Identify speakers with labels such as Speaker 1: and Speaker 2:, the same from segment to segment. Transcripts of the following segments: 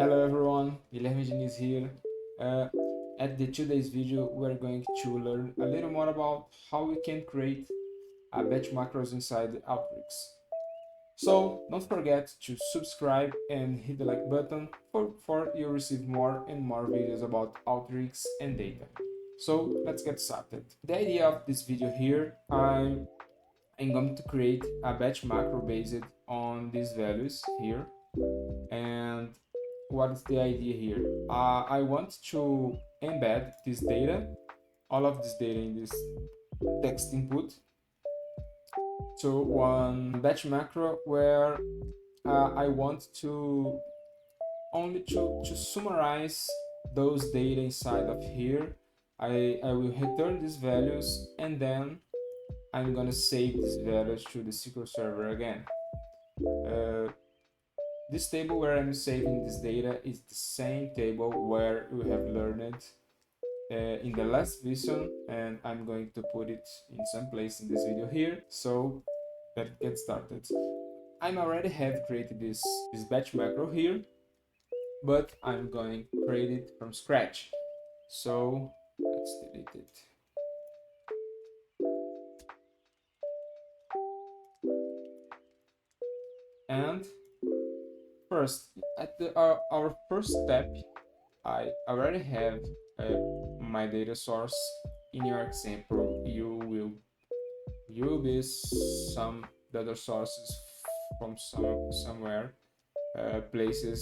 Speaker 1: Hello everyone, Guilherme Diniz here. Uh, at the today's video, we're going to learn a little more about how we can create a batch macros inside Alteryx. So don't forget to subscribe and hit the like button for you receive more and more videos about Alteryx and data. So let's get started. The idea of this video here, I'm going to create a batch macro based on these values here. And what is the idea here? I want to embed this data, all of this data in this text input to one batch macro where I want to only to summarize those data inside of here. I will return these values and then I'm gonna save these values to the SQL Server again. This table where I'm saving this data is the same table where we have learned in the last vision, and I'm going to put it in some place in this video here. So let's get started. I already have created this batch macro here, but I'm going to create it from scratch. So let's delete it. And first, at our first step, I already have my data source. In your example, you will use some data sources from somewhere, places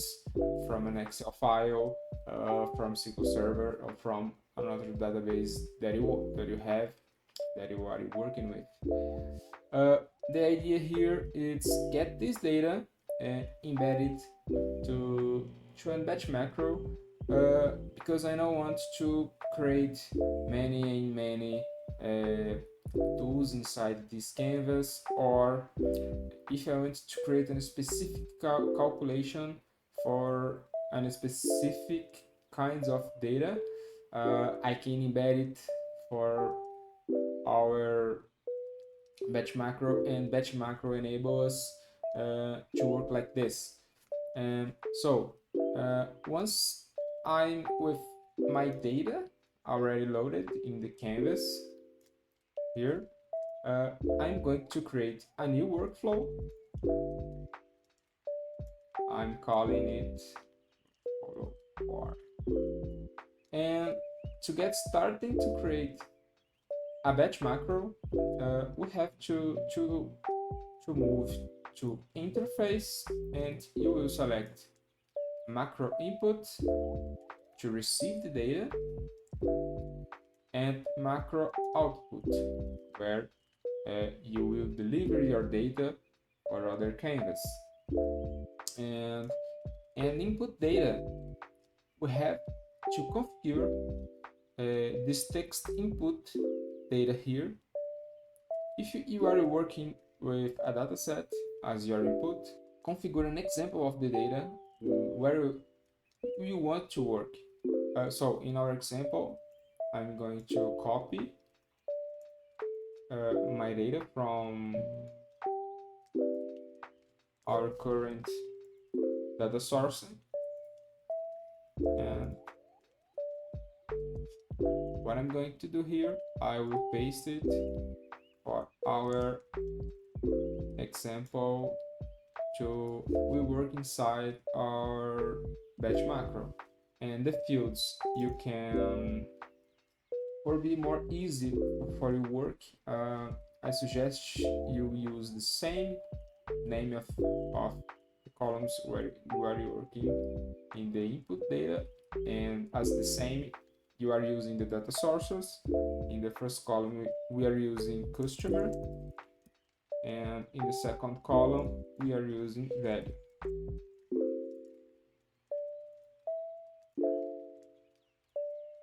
Speaker 1: from an Excel file, from SQL Server, or from another database that you have, that you are working with. The idea here is get this data and embed it to a batch macro, because I don't want to create many tools inside this canvas, or if I want to create a specific calculation for a specific kinds of data, I can embed it for our batch macro, and batch macro enable us to work like this. And so once I'm with my data already loaded in the canvas here, I'm going to create a new workflow. I'm calling it photo bar. And to get started to create a batch macro, we have to move to interface, and you will select macro input to receive the data, and macro output, where you will deliver your data or other canvas. And input data, we have to configure this text input data here. If you are working with a dataset as your input, configure an example of the data where you want to work. So in our example, I'm going to copy my data from our current data source, and what I'm going to do here, I will paste it for our example to we work inside our batch macro. And the fields, you can, for be more easy for your work, I suggest you use the same name of the columns where you're working in the input data, and as the same you are using the data sources. In the first column we are using customer, and in the second column we are using value.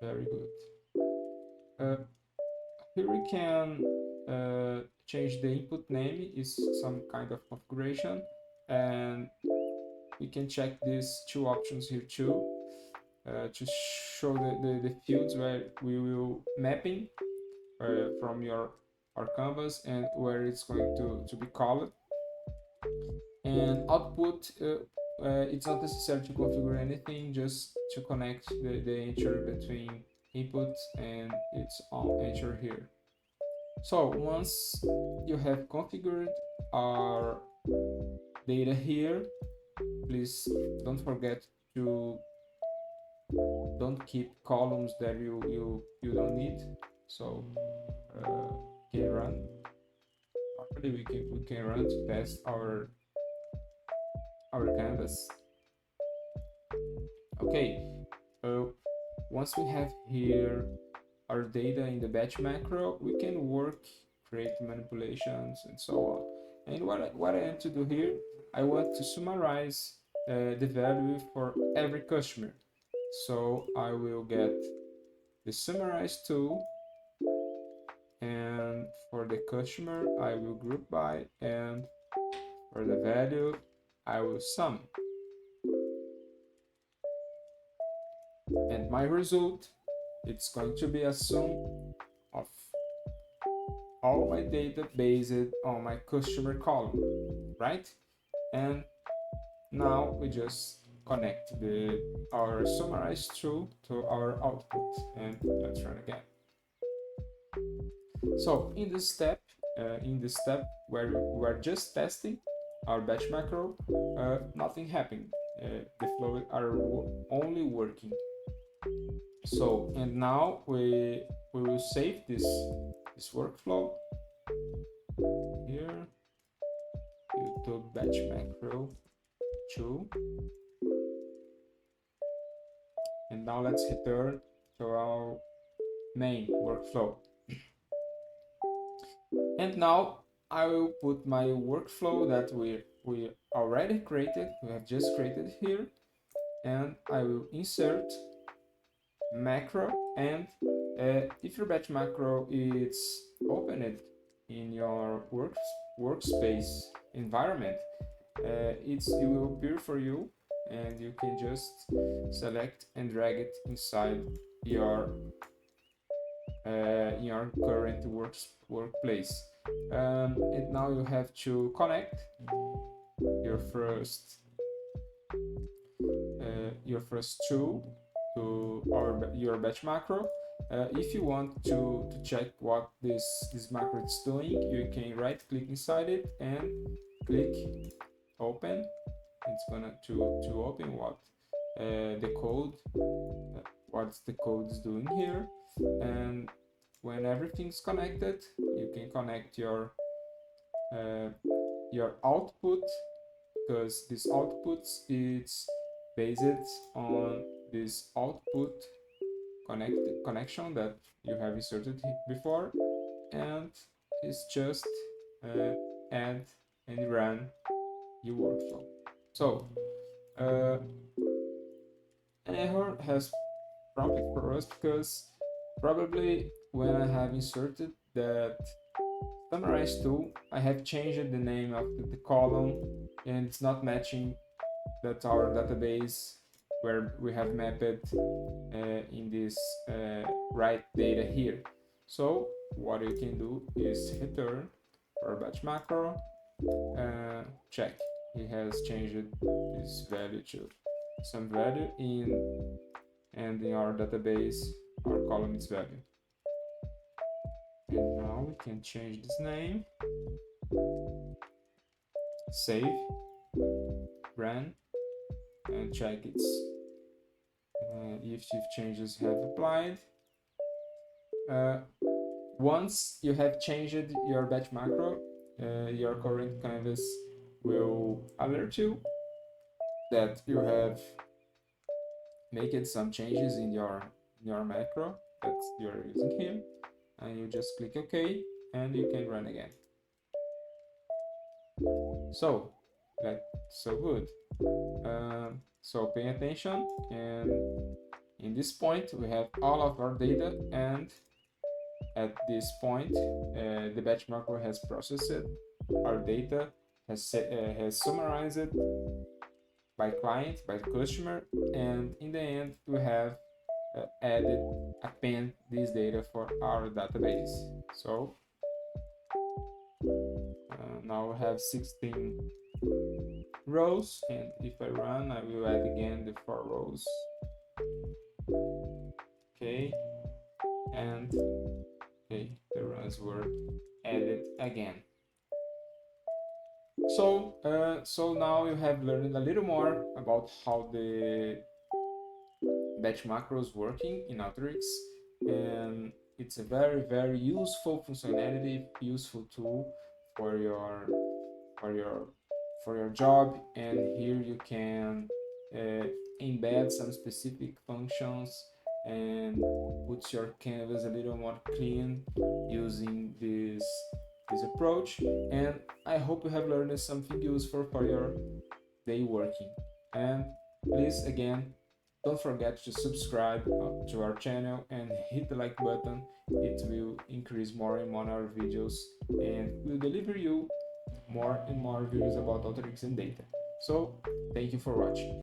Speaker 1: Very good. Here we can change the input name, is some kind of configuration, and we can check these two options here too, to show the fields where we will mapping from our canvas and where it's going to be called. And output, it's not necessary to configure anything, just to connect the enter between input and its own enter here. So once you have configured our data here, please don't forget to don't keep columns that you don't need. So can run. Actually, we can run to test our canvas. Okay. Once we have here our data in the batch macro, we can work, create manipulations, and so on. And what I want to do here, I want to summarize the value for every customer. So I will get the summarize tool, and for the customer, I will group by, and for the value, I will sum. And my result, it's going to be a sum of all my data based on my customer column, right? And now we just connect our summarize tool to our output, and let's run again. So in this step where we are just testing our batch macro, nothing happened. The flow are only working. So, and now we will save this workflow here, YouTube batch macro 2, and now let's return to our main workflow. And now I will put my workflow that we already created, we have just created here, and I will insert macro, and if your batch macro is opened in your workspace environment, it will appear for you, and you can just select and drag it inside your current workplace. And now you have to connect your first tool to your batch macro. If you want to check what this macro is doing, you can right click inside it and click open. It's gonna to open what the code, what the code is doing here. And when everything's connected, you can connect your output, because this output is based on this output connection that you have inserted before, and it's just add and run your workflow. So an error has prompted for us because probably when I have inserted that summarize tool, I have changed the name of the column, and it's not matching that our database where we have mapped in this right data here. So what you can do is return for batch macro, check it has changed this value to some value and in our database our column is value. And now we can change this name, save, run, and check if changes have applied. Once you have changed your batch macro, your current canvas will alert you that you have made some changes in your macro that you're using here, and you just click OK and you can run again. So that's so good. So pay attention, and in this point we have all of our data, and at this point the batch macro has processed our data, has summarized it by client, by customer, and in the end we have append this data for our database. So now we have 16 rows, and if I run, I will add again the 4 rows. Okay, and okay, the runs were added again. So now you have learned a little more about how the batch macros working in Alteryx, and it's a very useful functionality, useful tool for your for your for your job. And here you can embed some specific functions and put your canvas a little more clean using this approach. And I hope you have learned something useful for your day working. And please, again, don't forget to subscribe to our channel and hit the like button. It will increase more and more our videos, and will deliver you more and more videos about Alteryx and data. So thank you for watching.